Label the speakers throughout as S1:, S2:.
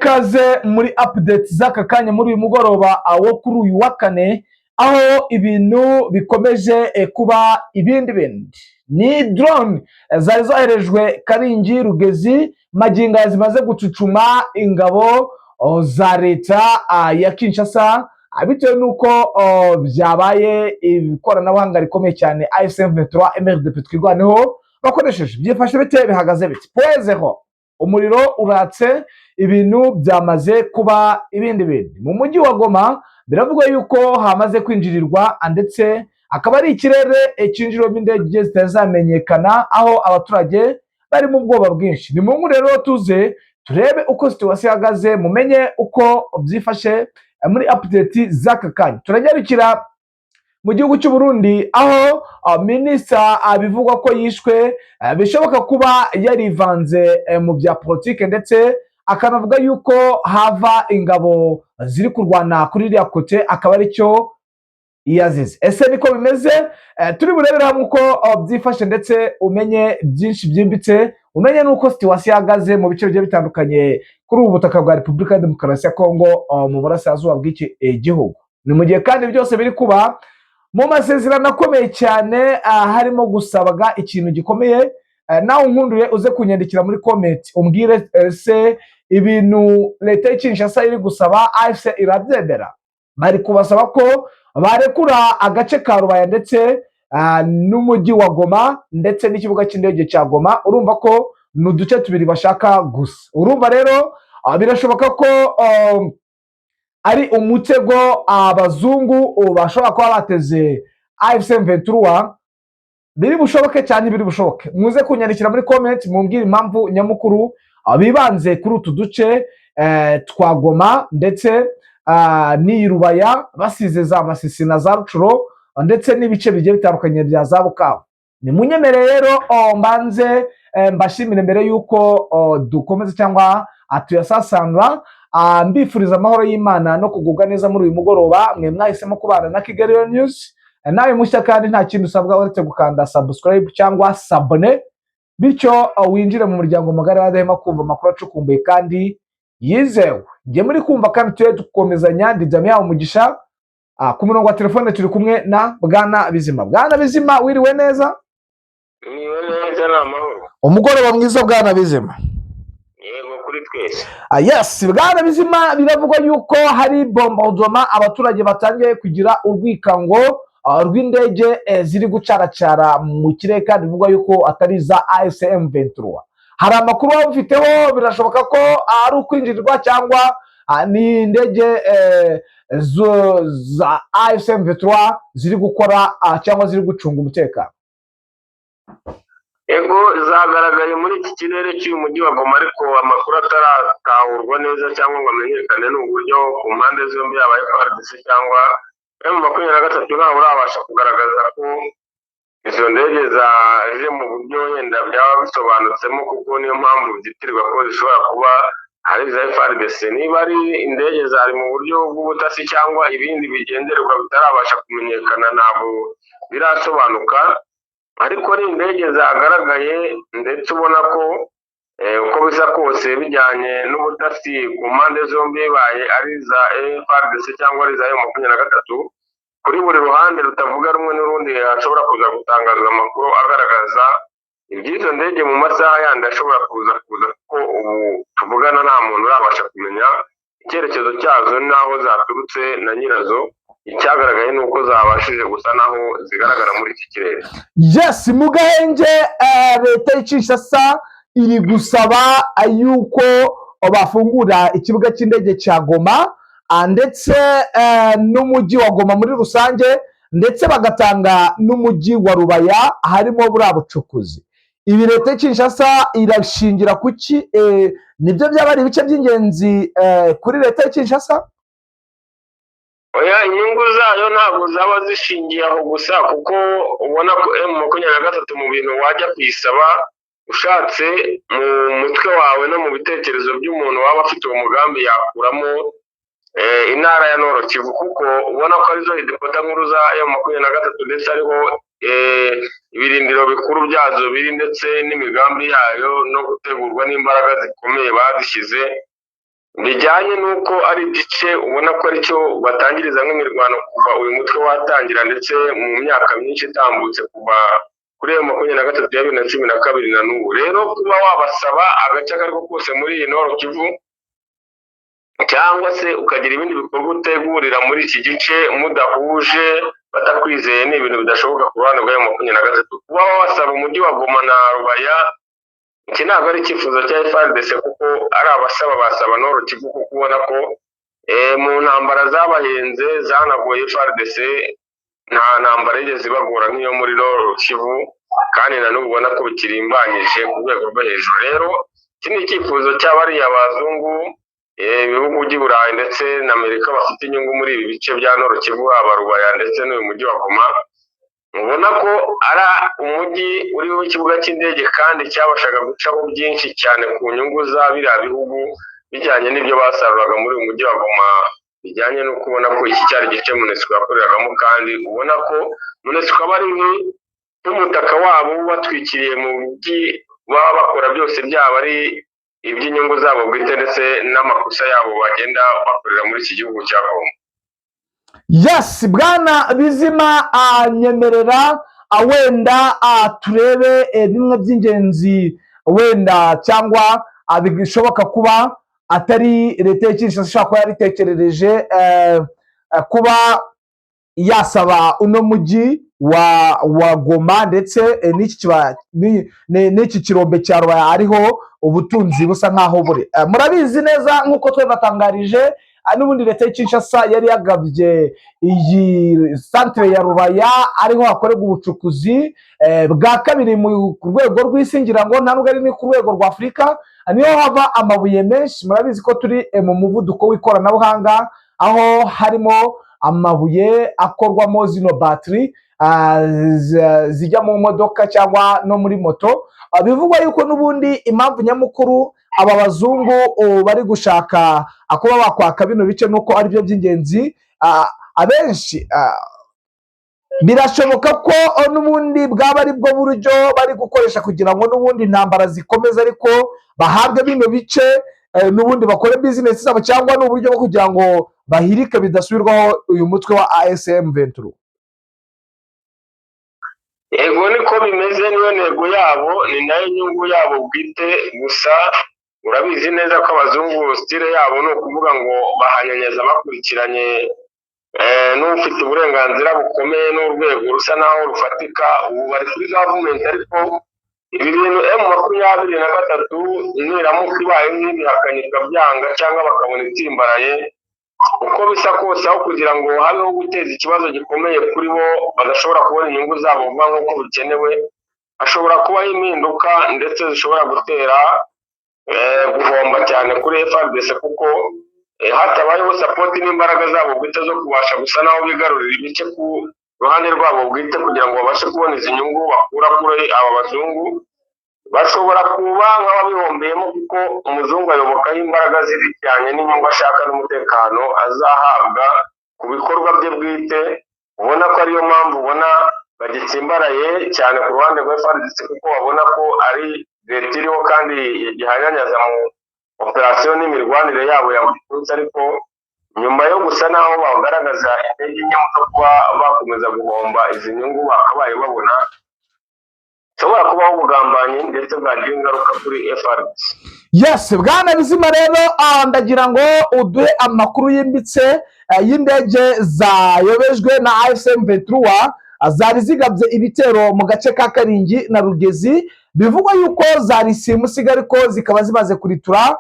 S1: ikaze muri update z'aka kanya muri uyu mugoroba wo kuri uyu wa kane, aho ibintu bikomeje kuba ibindi ni drone zari zoherejwe Karingi Rugezi maginga zimaze gucucuma ingabo za leta ya Kinshasa bitewe nuko byabaye ikoranabuhanga rikomeye cyane AFC/M23 MRDP twirwaneho bakoresheje byifashe bite bihagaze bite poezeho umuriro uratse ibintu byamaze kuba ibindi mu mujyi wa Goma biravugwa yuko hamaze kwinjirirwa ndetse akaba ari ikirere cyinjirwamo indege zitazamenyekana aho abaturage bari mu bwoba bwinshi. Ni mu rero tuze turebe uko situation ihagaze mumenye uko byifashe muri update z'aka kanya. Turagerukira mu gihugu cy'u Burundi aho minisita bivugwa ko yishwe bishoboka kuba yarivanze mu bya politike ndetse akanavuga yuko hava ingabo ziri kurwana kuri iriya kote akaba ari cyo yazize. Ese niko bimeze? Turi burebera hamwe uko byifashe ndetse umenye byinshi byimbitse, umenye nuko situation ihagaze mu bice bigiye bitandukanye kuri ubu butaka bwa Repubulika ya Demokarasi ya Kongo mu burasirazuba bw'iki gihugu. Ni mu gihe kandi byose biri kuba mu masezerano akomeye cyane harimo gusabaga ikintu gikomeye. Nawe unkundure uze kunyandikira muri comment umbwire se ibintu leta y'Kinshasa iri gusaba AFC irabyemera. Bari kubasaba ko barekura agace ka Rubaya ndetse n'umujyi wa Goma ndetse n'ikibuga cy'indege cya Goma. Urumva ko n'uduce tubiri bashaka gusa. Urumva rero birashoboka ko ari umutego abazungu bashobora kuba bateze AFC/M23. Biri bushoboke cyane, biri bushoboke. Muze kunyandikira muri comment mumbwire impamvu nyamukuru bibanze kuri utu duce twa Goma ndetse ni Rubaya basize za Masisi na za Rucuro ndetse n'ibice bigiye bitandukanye bya za Bukavu. Ni munyemere rero mbanze mbashimire mbere yuko dukomeza cyangwa atuyasasanga. Mbifuriza amahoro y'Imana no kugubwa neza muri uyu mugoroba. Mwe mwahisemo kubana na Kigali News. Nawe mushya kandi nta kintu usabwa uretse gukanda subscribe cyangwa sabone, bityo winjire mu muryango mugari w'adahema kumva amakuru acukumbuye kandi yizewe. Ngiye muri kumva kandi tuye dukomezanya ndijamye yawo mugisha. Ku murongo wa telefone turi kumwe na Bwana Bizima. Bwana Bizima, wiriwe neza?
S2: Niwe neza n'amahoro.
S1: Umugoroba mwiza Bwana Bizima.
S2: Yego kuri twese.
S1: Yes, Bwana Bizima, biravugwa yuko hari bombardement abaturage batangiye kugira urwikango rw'indege ziri gucaracara mu kirere kandi bivugwa yuko atari za AFC/M23. Hari amakuru bafiteho, birashoboka ko ari ukwinjirirwa cyangwa ni indege za AFC/M23 ziri gukora cyangwa ziri gucunga umutekano.
S2: Ego zagaragaye muri iki kirere cy'uyu mujyi wa Goma, ariko amakuru ataratahurwa neza cyangwa ngo amenyekane n'uburyo ku mpande zombi yaba FARDC cyangwa M23 ntawe urabasha kugaragaza ko izo ndege zaje mu buryo wenda byaba bisobanutsemo, kuko niyo mpamvu byitirwa ko zishobora kuba ari za FARDC. Niba ari indege zari mu buryo bw'ubutasi cyangwa ibindi bigenderwa bitarabasha kumenyekana ntabwo birasobanuka, ariko ni indege zagaragaye ndetse ubona ko uko bisa kose bijyanye n'ubutasi ku mpande zombi bibaye ari za FARDC cyangwa ari za M23. Kuri buri ruhande rutavuga rumwe n'urundi hashobora kuza gutangazwa amakuru agaragaza iby'izo ndege mu masaha yandi ashobora kuza kuko ubu tuvugana nta muntu urabasha kumenya icyerekezo cyazo n'aho zaturutse na nyirazo. Icyagaragaye ni uko zabashije gusa naho zigaragara muri iki kirere.
S1: Yes, mu Gahenge leta y'Kinshasa iri gusaba yuko bafungura ikibuga cy'indege cya Goma ndetse n'umujyi wa Goma muri rusange ndetse bagatanga n'umujyi wa Rubaya harimo buriya bucukuzi. Ibi leta y'Kinshasa irashingira kuki? Nibyo byaba ari ibice by'ingenzi kuri leta y'Kinshasa?
S2: Oya, inyungu zayo ntabwo zaba zishingiye aho gusa, kuko ubona ko M23 mu bintu wajya kuyisaba ushatse mu mutwe wawe no mu bitekerezo by'umuntu waba afite uwo mugambi yakuramo intara ya Nord Kivu, kuko ubona ko arizo idepota nkuru za M23 ndetse ariho ibirindiro bikuru byazo biri ndetse n'imigambi yayo no gutegurwa n'imbaraga zikomeye bazishyize bijyanye n'uko ari igice ubona ko aricyo batangiriza nk'imirwano kuva uyu mutwe watangira, ndetse mu myaka myinshi itambutse kuva kuri iyo 23 ya 2012 na n'ubu. Rero kuba wabasaba agace ako ariko kose muri iyi Nord Kivu cyangwa se ukagira ibindi bikorwa utegurira muri iki gice mudahuje batakwizeye, ni ibintu bidashoboka ku ruhande rwa 23. Kuba wabasaba umujyi wa Goma na Rubaya, iki ntabwo ari icyifuzo cya FARDC kuko ari abasaba basaba Nord Kivu, kuko ubona ko mu ntambara zabahenze zanagoye FARDC nta ntambara yigeze ibagora nk'iyo muri Nord Kivu, kandi na n'ubu ubona ko bikirimbanyije ku rwego rwo hejuru. Rero iki ni icyifuzo cy'abariya bazungu, ibihugu by'i Burayi ndetse na Amerika bafite inyungu muri ibi bice bya Nord Kivu, Rubaya ndetse n'uyu mujyi wa Goma. Ubona ko ari umujyi uriho ikibuga cy'indege kandi cyabashaga gucaho byinshi cyane ku nyungu za biriya bihugu bijyanye n'ibyo basaruraga muri uyu mujyi wa Goma, bijyanye no kubona ko iki cyari igice MONUSCO yakoreragamo, kandi ubona ko MONUSCO aba ari nk'umutaka wabo batwikiriye mu mujyi baba bakora byose, byaba ari iby'inyungu zabo bwite ndetse n'amakosa yabo bagenda bakorera muri iki gihugu cya Congo.
S1: Yes, bwana Bizima, nyemerera wenda turebe bimwe by'ingenzi wenda cyangwa bishoboka kuba atari leta y'Kinshasa ishaka kuba yaritekerereje kuba yasaba uno mujyi wa Goma ndetse n'iki kirombe cya Rubaya ariho ubutunzi busa nkaho buri. Murabizi neza nk'uko twe batangarije, n'ubundi leta y'Kinshasa yari yagabye iyi santere ya Rubaya ariho hakorerwa ubucukuzi bwa kabiri ku rwego rw'isi, ngira ngo nta nubwo ari ni ku rwego rwa Afurika, niho hava amabuye menshi. Murabizi ko turi mu muvuduko w'ikoranabuhanga, aho harimo amabuye akorwamo zino batiri zijya mu modoka cyangwa no muri moto. Bivugwa yuko n'ubundi impamvu nyamukuru aba bazungu bari gushaka kuba bakwaka bino bice nuko ari byo by'ingenzi. Abenshi birashoboka ko n'ubundi bwaba ari bwo buryo bari gukoresha kugira ngo n'ubundi intambara zikomeze, ariko bahabwe bino bice n'ubundi bakore bizinesi zabo, cyangwa n'uburyo bwo kugira ngo bahirike bidasubirwaho uyu mutwe wa AFC M23.
S2: Yego niko bimeze, niyo ntego yabo, ni nayo nyungu yabo bwite. Gusa urabizi neza ko abazungu style yabo ni ukuvuga ngo bahanyanyeza bakurikiranye n'ufite uburenganzira bukomeye n'urwego rusa naho rufatika. Ubu bari kuri gavumenti, ariko ibi bintu M23 niramuka ibaye nk'ibihakanye ikabyanga cyangwa bakabona itsimbaraye, uko bisa kose, aho kugira ngo habeho guteza ikibazo gikomeye kuri bo badashobora kubona inyungu zabo vuba nk'uko bikenewe, hashobora kubaho impinduka ndetse zishobora gutera guhomba cyane kuri FARDC, kuko hatabayeho sapoti n'imbaraga zabo bwite zo kubasha gusa naho bigarurira ibice ku ruhande rwabo bwite kugira ngo babashe kubona izi nyungu bakura kuri aba bazungu, bashobora kuba nk'ababihombeyemo, kuko umuzungu ayobokaho imbaraga zijyanye n'inyungu ashaka n'umutekano azahabwa ku bikorwa bye bwite. Ubona ko ariyo mpamvu ubona bagitsimbaraye cyane ku ruhande rwa FARDC, kuko babona ko ari leta iriho kandi gihanyanyaza mu operasiyo n'imirwanire yabo ya buri munsi, ariko nyuma yo gusa naho bagaragaza intege nke zo kuba bakomeza guhomba izi nyungu bakabaye babona, ushobora kubaho ubugambanyi ndetse bwagira ingaruka kuri FARDC.
S1: Yes, bwana Bizima, rero ndagira ngo uduhe amakuru yimbitse y'indege zayobejwe na AFC M23 zari zigabye ibitero mu gace ka Karingi na Rugezi. Bivugwa yuko zari simusiga, ariko zikaba zimaze kuritura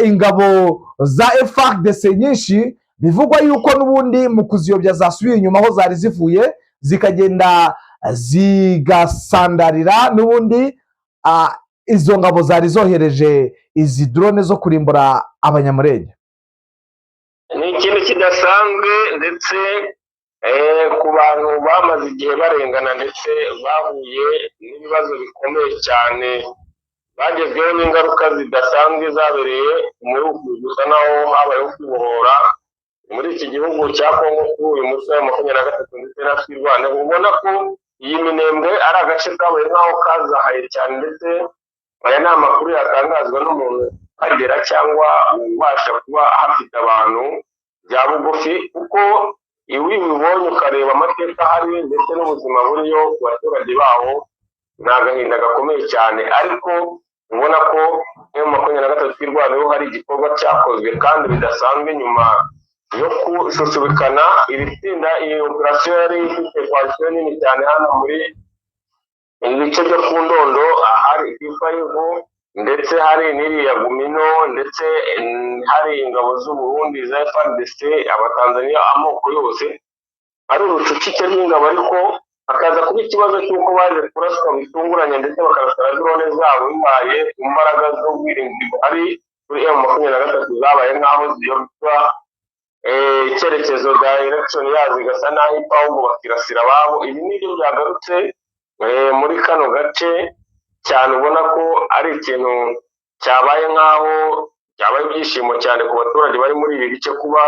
S1: ingabo za FARDC nyinshi. Bivugwa yuko n'ubundi mu kuziyobya zasubiye inyuma aho zari zivuye, zikagenda zigasandarira n'ubundi izo ngabo zari zohereje izi drone zo kurimbura abanyamurenge.
S2: Ni ikintu kidasanzwe ndetse ku bantu bamaze igihe barengana ndetse bahuye n'ibibazo bikomeye cyane, bagezweho n'ingaruka zidasanzwe zabereye mu bihugu gusa naho habayeho kwibohora muri iki gihugu cya Kongo kuri uyu mutwe wa 23 ndetse na twirwane. Ubona ko iyi Minembwe ari agace kabaye nk'aho kazahaye cyane, ndetse aya ni amakuru yatangazwa n'umuntu uhagera cyangwa ubasha kuba hafite abantu bya bugufi, kuko iyo ubibonye ukareba amateka ahari ndetse n'ubuzima buriyo ku baturage baho ni agahinda gakomeye cyane. Ariko ubona ko M23 twirwaneho hari igikorwa cyakozwe kandi bidasanzwe nyuma yo kususurukana iri tsinda. Iyi operasiyo yari ifite kwakira nini cyane hano muri ibice byo ku Ndondo, ahari Ifayivu ndetse hari n'iriya Gumino, ndetse hari ingabo z'u Burundi za FARDC, Abatanzania, amoko yose ari urucucike rw'ingabo, ariko hakaza kuba ikibazo cy'uko baje kuraswa bitunguranye ndetse bakarasara drone zabo bibaye imbaraga z'ubwirinzi buhari kuri M23 zabaye nk'aho ziyobya icyerekezo direction yazo igasa n'aho ipfa, ahubwo bakirasira ababo. Ibi nibyo byagarutse muri kano gace cyane, ubona ko ari ikintu cyabaye nk'aho cyabaye ibyishimo cyane ku baturage bari muri ibi bice, kuba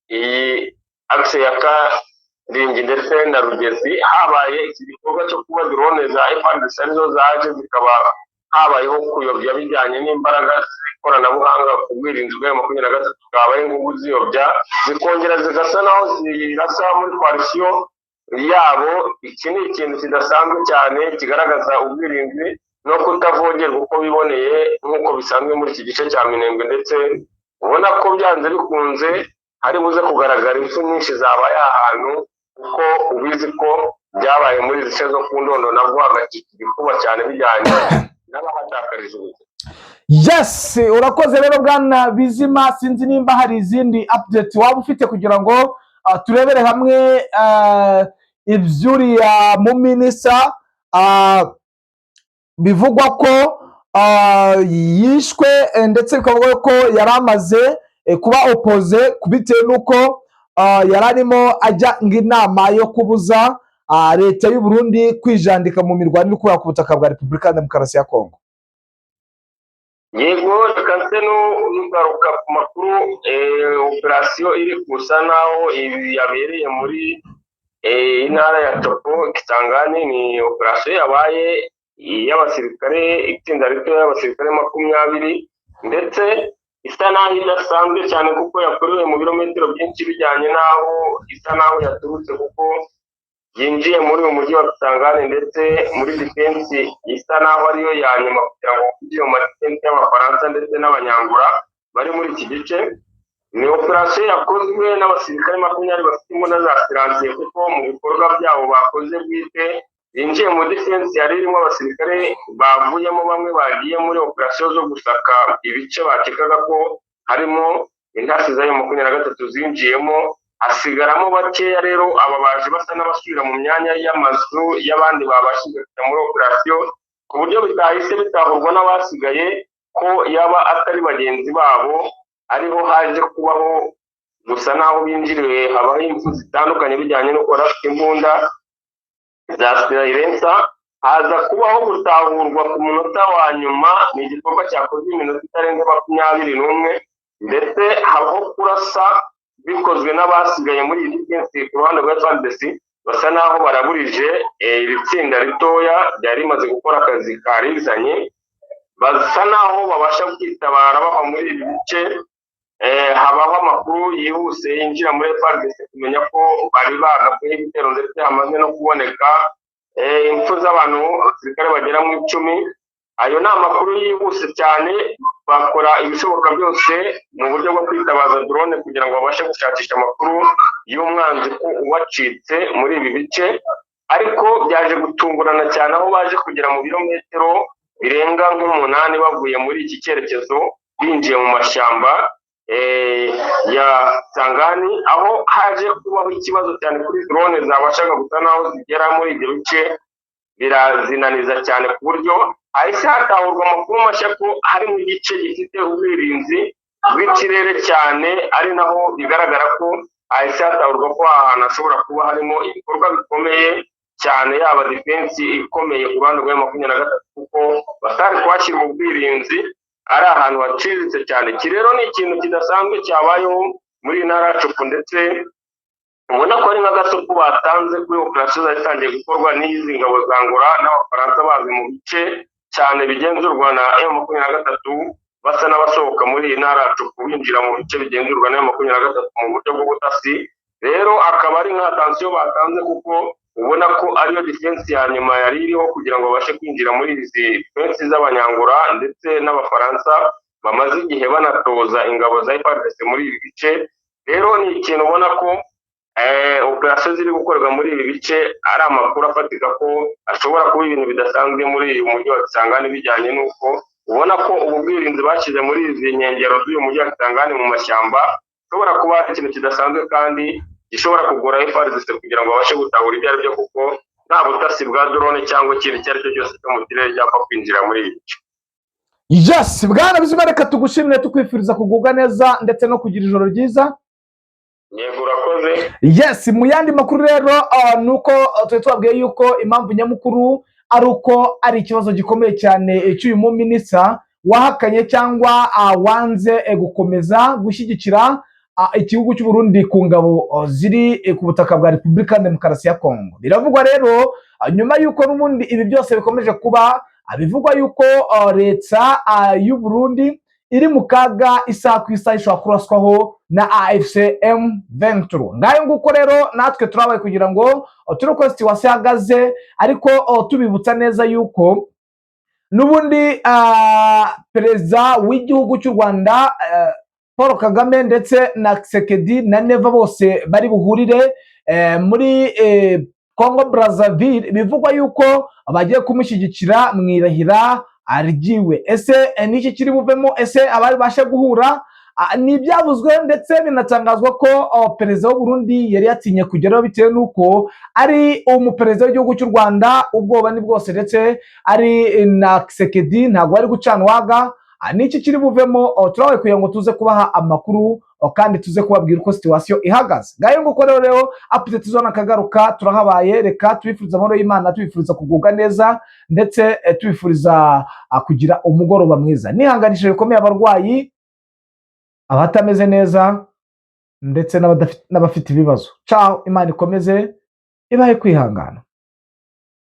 S2: iyi axe ya Karingi ndetse na Rugezi habaye iki gikorwa cyo kuba drone za FARDC arizo zaje zikaba habayeho kuyobya bijyanye n'imbaraga z'ikoranabuhanga ku bwirinzi bwa M23, bwabaye nk'ubu ziyobya zikongera zigasa naho zirasa muri coalition yabo. Iki ni ikintu kidasanzwe cyane kigaragaza ubwirinzi no kutavogerwa uko biboneye nk'uko bisanzwe muri iki gice cya Minembwe, ndetse ubona ko byanze bikunze hari buze kugaragara impfu nyinshi zabaye ahantu, kuko ubizi ko byabaye muri izi zo ku Ndondo nabwo hagakika igikuba cyane bijyanye n'abahatakarije ubuzima.
S1: Yes, urakoze rero bwana Bizima. Sinzi nimba hari izindi update waba ufite kugira ngo turebere hamwe ibyuriya mu minisa bivugwa ko yishwe ndetse bikavuga ko yari amaze kuba opoze bitewe n'uko yari arimo ajya inama yo kubuza leta y'u Burundi kwijandika mu mirwano iri kubera ku butaka bwa Repubulika ya Demokarasi ya Kongo.
S2: Yego, reka nse n'ugaruka ku makuru. Operasiyo iri kusa naho yabereye muri intara ya Topo Kisangani, ni operasiyo yabaye y'abasirikare, itsinda rito y'abasirikare 20, ndetse isa naho idasanzwe cyane kuko yakorewe mu birometero byinshi bijyanye naho isa naho yaturutse, kuko yinjiye muri uyu mujyi wa Kisangani, ndetse muri defense isa naho ariyo ya nyuma kugira ngo kujye mu defense y'Abafaransa ndetse n'Abanyangura bari muri iki gice. Ni operasiyo yakozwe n'abasirikare 20 bafite imbunda za siransiye, kuko mu bikorwa byabo bakoze bwite binjiye mu defense yari irimo abasirikare bavuyemo, bamwe bagiye muri operasiyo zo gusaka ibice bakekaga ko harimo intasi za M23 zinjiyemo, hasigaramo bakeya. Rero aba baje basa n'abasubira mu myanya y'amazu y'abandi babashije kujya muri operasiyo, ku buryo bitahise bitahurwa n'abasigaye ko yaba atari bagenzi babo, ariho haje kubaho gusa naho binjiriwe habaho impfu zitandukanye bijyanye no kuba bafite imbunda za silensa. Haza kubaho gutahurwa ku munota wa nyuma, ni igikorwa cyakozwe iminota itarenze 21, ndetse habaho kurasa bikozwe n'abasigaye muri iyi defense ku ruhande rwa FARDC, basa naho baraburije iri tsinda ritoya ryari rimaze gukora akazi karizanye, basa naho babasha kwitabara bava muri ibi bice. Habaho amakuru yihuse yinjira muri FARDC kumenya ko bari bagabwe ibitero, ndetse hamaze no kuboneka impfu z'abantu abasirikare bagera mu 10. Ayo ni amakuru yihuse cyane, bakora ibishoboka byose mu buryo bwo kwitabaza drone kugira ngo babashe gushakisha amakuru y'umwanzi ko uwacitse muri ibi bice. Ariko byaje gutungurana cyane aho baje kugera mu birometero birenga nk'8 bavuye muri iki cyerekezo, binjiye mu mashyamba ya Sangani, aho haje kubaho ikibazo cyane kuri drone zabashaga gusa naho zigera muri ibyo bice, birazinaniza cyane ku buryo ahise hatahurwa amakuru mashya ko hari mu gice gifite ubwirinzi bw'ikirere cyane, ari naho bigaragara ko ahise hatahurwa ko ahantu hashobora kuba harimo ibikorwa bikomeye cyane, yaba defense ikomeye ku ruhande rwa M23, kuko batari kwashyira ubwirinzi, ari ahantu haciriritse cyane. Iki rero ni ikintu kidasanzwe cyabayeho muri intara ya Copo, ndetse ubona ko ari nk'agasopo batanze kuri operasiyo zatangiye gukorwa n'izi ngabo za Angola n'Abafaransa bazi mu bice cyane bigenzurwa na M23, basa n'abasohoka muri iyi ntara yacu binjira mu bice bigenzurwa na M23 mu buryo bw'ubutasi. Rero akaba ari nka tansiyo batanze kuko ubona ko ariyo defense ya nyuma yari iriho kugira ngo babashe kwinjira muri izi defense z'abanyangura ndetse n'abafaransa bamaze igihe banatoza ingabo za FARDC muri ibi bice. Rero ni ikintu ubona ko operasiyo ziri gukorwa muri ibi bice ari amakuru afatika ko ashobora kuba ibintu bidasanzwe muri uyu mujyi wa Kisangani, bijyanye n'uko ubona ko ubu bwirinzi bashyize muri izi nkengero z'uyu mujyi wa Kisangani mu mashyamba ushobora kuba ari ikintu kidasanzwe kandi gishobora kugora FARDC kugira ngo babashe gutahura ibyo ari byo, kuko nta butasi bwa drone cyangwa ikintu icyo ari cyo cyose cyo mu kirere cyapfa kwinjira muri ibi bice.
S1: Yes, bwana Bizima, reka tugushimire tukwifuriza kugubwa neza ndetse no kugira ijoro ryiza.
S2: Yego, urakoze.
S1: Yes, mu yandi makuru rero nuko twabwiye yuko impamvu nyamukuru ari uko ari ikibazo gikomeye cyane cy'uyu mu minisita wahakanye cyangwa wanze gukomeza gushyigikira igihugu cy'u Burundi ku ngabo ziri ku butaka bwa Repubulika Demokarasi ya Kongo. Biravugwa rero nyuma yuko n'ubundi ibi byose bikomeje kuba bivugwa yuko leta y'u Burundi iri mu kaga isaha ku isaha ishobora kuraswaho na AFC M23. Ngayo nguko rero natwe turabaye kugira ngo tureko situation ihagaze, ariko tubibutsa neza yuko n'ubundi perezida w'igihugu cy'u Rwanda Paul Kagame ndetse na Tshisekedi na Neva bose bari buhurire muri Congo Brazzaville. Bivugwa yuko bagiye kumushyigikira mu irahira aryiwe. Ese niki kiri buvemo? Ese abari bashe guhura? Ni byavuzwe ndetse binatangazwa ko perezida w'u Burundi yari yatinye kugeraho bitewe nuko ari umuperezida w'igihugu cy'u Rwanda, ubwoba ni bwose, ndetse ari na Tshisekedi ntabwo ari gucanwaga. Niki kiri buvemo? Turabaye kugira ngo tuze kubaha amakuru kandi tuze kubabwira uko situation ihagaze. Ngayo nguko rero update tuzona kagaruka turahabaye. Reka tubifuriza amahoro y'Imana, tubifuriza kugubwa neza ndetse tubifuriza kugira umugoroba mwiza. Nihanganishije bikomeye abarwayi, abatameze neza ndetse n'abafite ibibazo. Ciao, Imana ikomeze ibahe kwihangana.